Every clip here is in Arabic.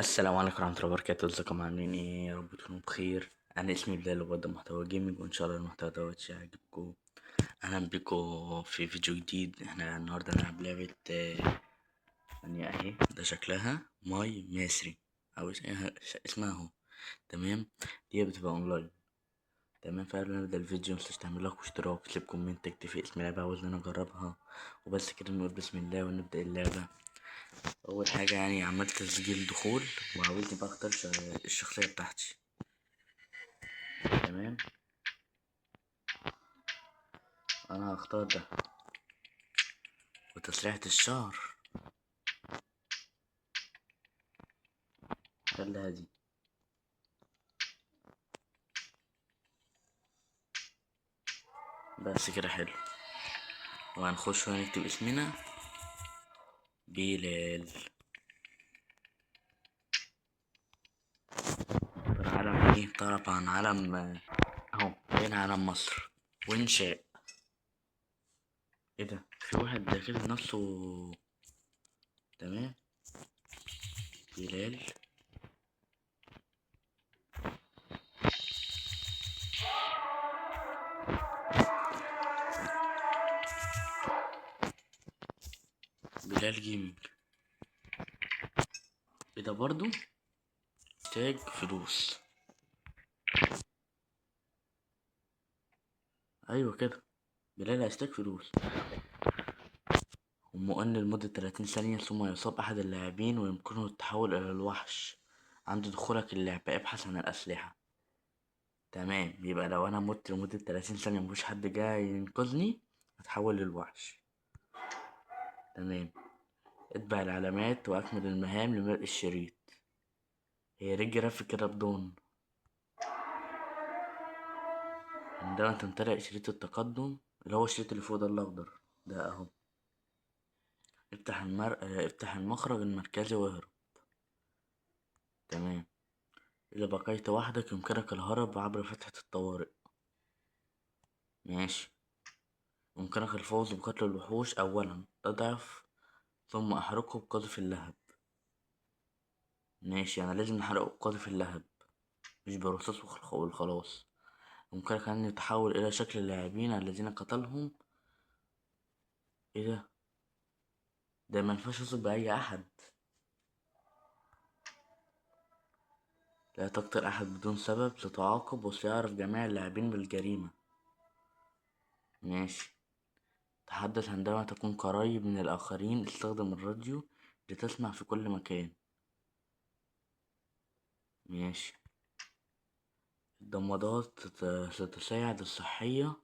السلام عليكم ورحمة الله وبركاته. ازيكم عاملين ايه؟ يا رب تكونوا بخير. انا اسمي بلال وبقدم محتوى جيمنج، وان شاء الله المحتوى دوت يعجبكم. اهلا بيكم في فيديو جديد. احنا النهارده هنلعب لعبة ثانية اهي، ده شكلها ماي ماسري او اسمها اهو. تمام. دي بتبقى اونلاين. تمام. فعلا نبدأ الفيديو، متنساش تعمل لايك واشتراك، تسيب كومنت، تكتب في اسم اللعبة عاوز انا اجربها. وبس كده، نقول بسم الله ونبدأ اللعبة. اول حاجه يعني عملت تسجيل دخول، وعاوزني بقى اختار الشخصيه بتاعتي. تمام. انا هختار ده. وتسريحه الشعر خليها دي. بس كده حلو. وهنخش ونكتب اسمنا بلال. العلم ايه؟ طبعا علم اهو. هنا علم مصر وانشاء. ايه ده؟ في واحد ده كده نفسه. تمام. بلال. بلال جيمنج. ايه ده برضو؟ محتاج فلوس. ايوه كده. بلال هيحتاج فلوس. ومؤن لمدة 30 ثانية، ثم يصاب أحد اللاعبين ويمكنه التحول إلى الوحش. عند دخولك اللعبة ابحث عن الأسلحة. تمام. يبقى لو أنا مت لمدة 30 ثانية مفيش حد جاي ينقذني، هتحول للوحش. تمام. اتبع العلامات وأكمل المهام لملء الشريط. هي رجل رف كده بدون. عندما تمتلئ شريط التقدم، اللي هو الشريط اللي فوق ده الأخضر ده أهو، افتح المخرج المركزي واهرب. تمام. إذا بقيت وحدك يمكنك الهرب عبر فتحة الطوارئ. ماشي. يمكنك الفوز بقتل الوحوش. أولا تضعف، ثم أحرقه بقاذف اللهب. ماشي، أنا لازم نحرقه بقاذف اللهب، مش برصاص والخلاص. يمكنك أن يتحول إلى شكل اللاعبين الذين قتلهم. إيه ده؟ ده منفعش يثق بأي أحد. لا تقتل أحد بدون سبب، ستعاقب وسيعرف جميع اللاعبين بالجريمة. ماشي. تحدث عندما تكون قريب من الآخرين، استخدم الراديو لتسمع في كل مكان. ماشي. الضمادات ستساعد الصحية،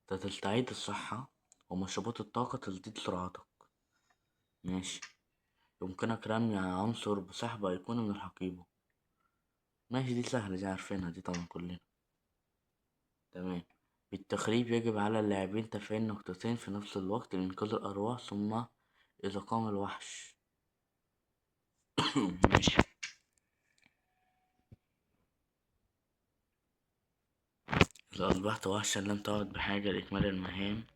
تستعيد الصحة، ومشروبات الطاقة تزيد سرعتك. ماشي. يمكنك رمي عنصر بسحب أيقونة من الحقيبة. ماشي، دي سهلة، دي عارفينها دي طبعا كلنا. تمام. بالتخريب يجب على اللاعبين تفعيل نقطتين في نفس الوقت لإنقاذ الأرواح، ثم إذا قام الوحش. ماشي. إذا أصبحت وحشا لم تعد بحاجة لإكمال المهام.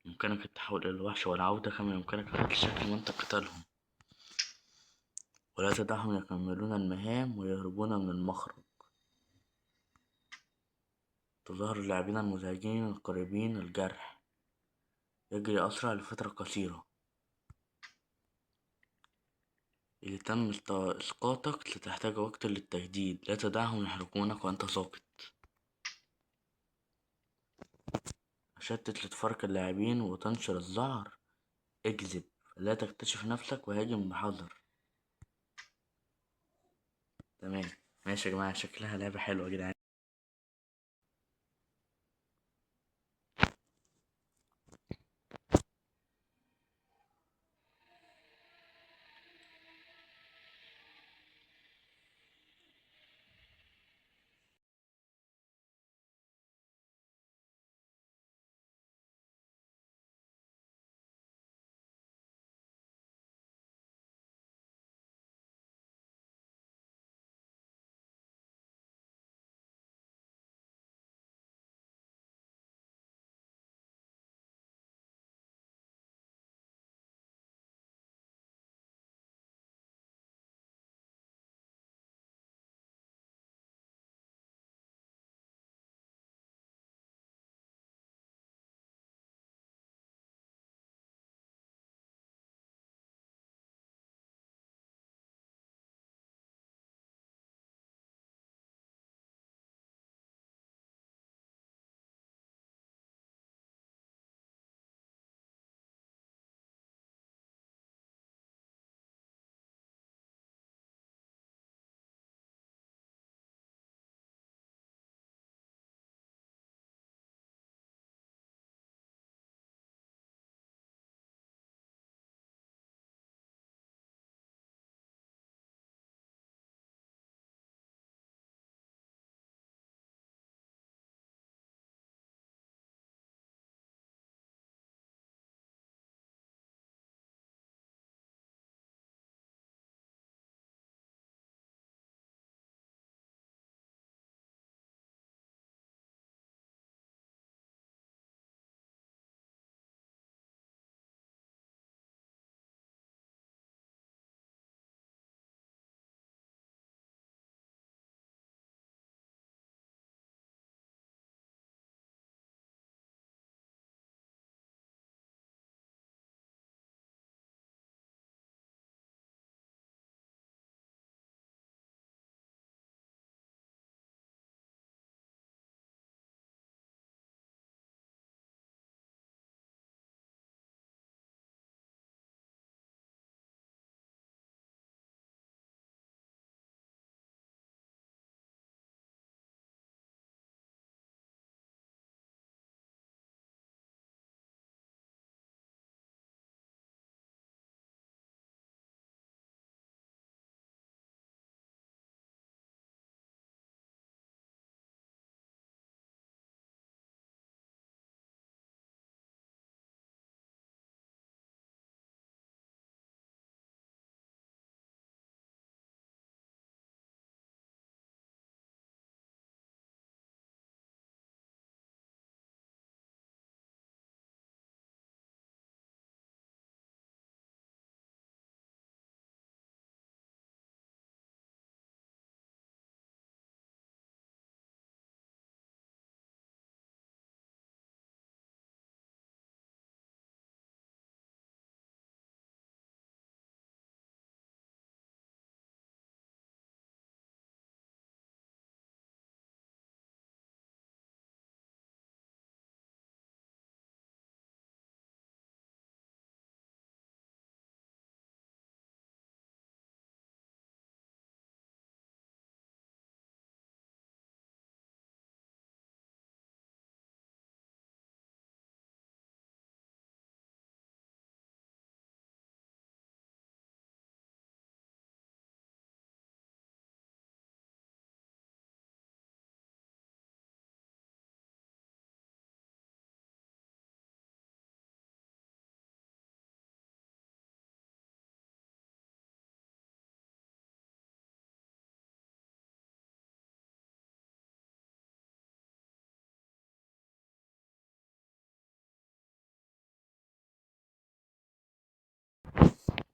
يمكنك التحول إلى الوحش والعودة، كما يمكنك قتل شكل من قتالهم، ولا تدعهم يكملون المهام ويهربون من المخرج. تظاهر اللاعبين المزعجين القريبين الجرح، يجري أسرع لفترة قصيرة. إذا تم إسقاطك ستحتاج وقت للتجديد، لا تدعهم يحرقونك وأنت ساقط. شتت لتفرق اللاعبين وتنشر الذعر. اكذب، لا تكتشف نفسك وهاجم بحذر. تمام. ماشي يا جماعة، شكلها لعبة حلوة يا جدعان.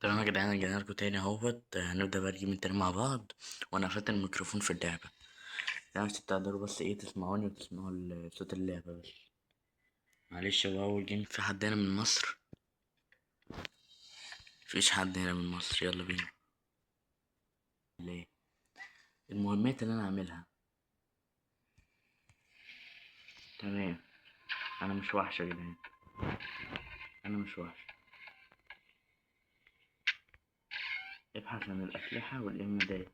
تمام يا جدعان، رجعنا لكم تاني اهوت. هنبدأ بقى الجيم التاني مع بعض، وانا قفلت الميكروفون في اللعبة. يعني مش تقدروا بس ايه تسمعوني وتسمعوا صوت اللعبة بس. معلش، هو أول جيم. في حد هنا من مصر؟ مفيش حد هنا من مصر. يلا بينا. ليه؟ المهمات اللي انا اعملها. تمام. انا مش وحش يا جدعان، انا مش وحش. ابحث عن الأسلحة والإمدادات.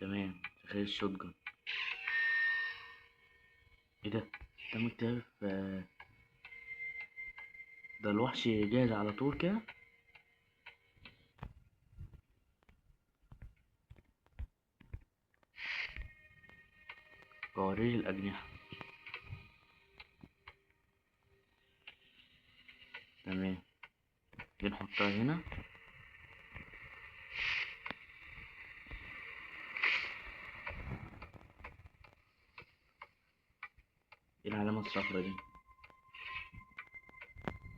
تمام. تخيل الشوت جن. ايه ده؟ ده مكتب. ده الوحش جاهز على طول كده. قوارير الأجنحة. تمام. دي نحطها هنا. ايه العلامة الصفرا دي؟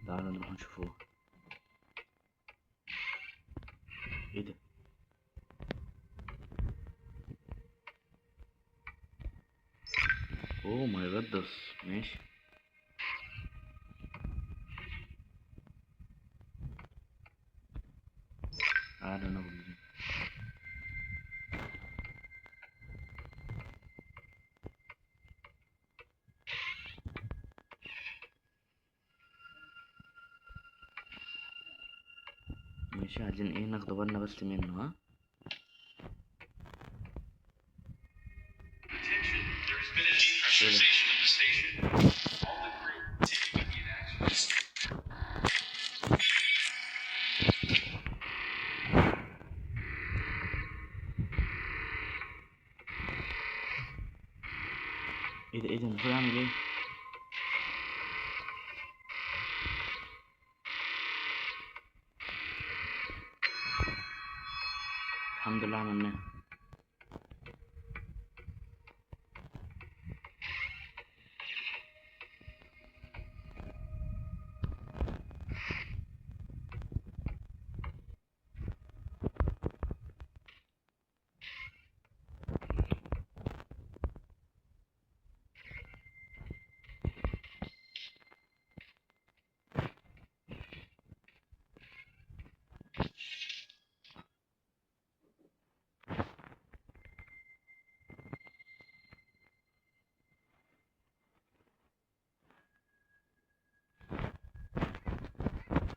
تعالى نروح نشوفوها. ايه ده؟ اوه ماي جاد. ماشي. تعالى ناخد دي. ماشي، عايزين ايه ناخد بالنا بس منه، ها؟ ايه ده؟ ايه ده؟ المفروض اعمل ايه؟ الحمد لله عملناها.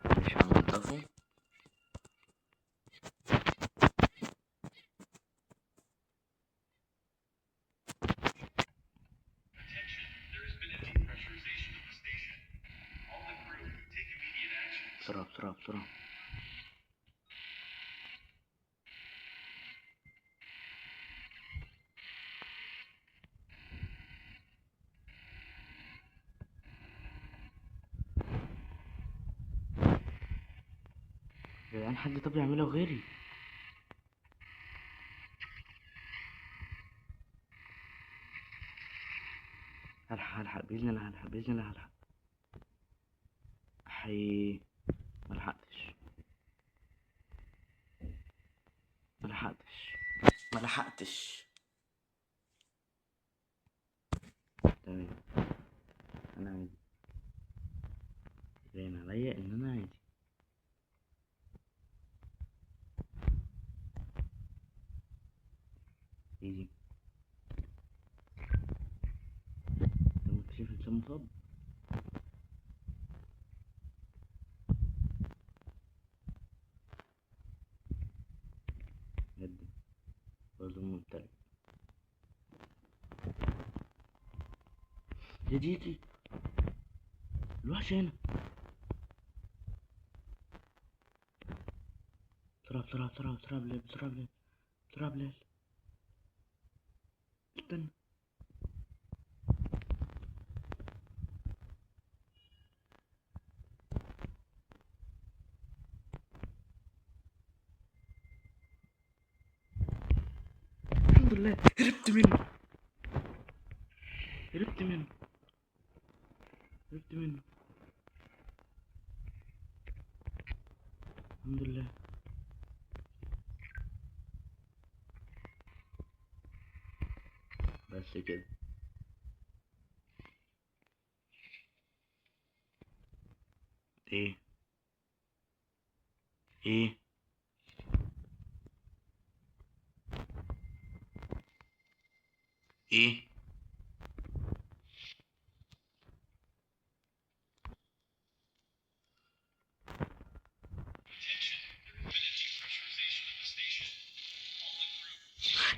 مش هنضفه. بسرعة بسرعة بسرعة. يا جدعان، حد طب يعمله غيري. هلحق بإذن الله، هلحق بإذن الله، هلحق. ملحقتش. ملحقتش. ملحقتش. تمام. انا عادي. باين عليا ان انا عادي. ايزي. لما اكتشف انسان مصاب. جدا. برضه ممتلك. دي الوحش هنا. بسرعة بسرعة بسرعة بسرعة بليل، بسرعة بليل، بسرعة بليل. استنى. الحمد لله هربت منه. هربت منه هربت منه الحمد لله. بس كده. ايه ايه ايه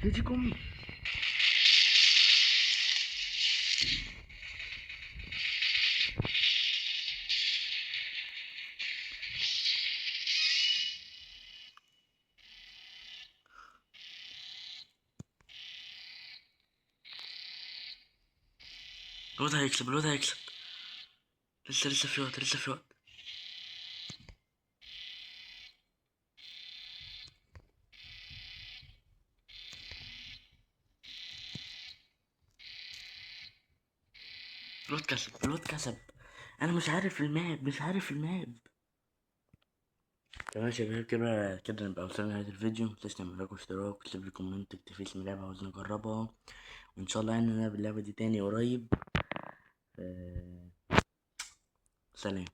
يا دي امي. الواد هيكسب الواد هيكسب. لسه في وقت لسه في وقت. الواد كسب. انا مش عارف الماب. تمام يا شباب، كده نبقى وصلنا لنهاية الفيديو. متنساش تعمل لايك واشتراك وتسيب لي كومنت، تكتب اسم اللعبة عاوز نجربها، وان شاء الله يعني نلعب اللعبة دي تاني قريب. سلام.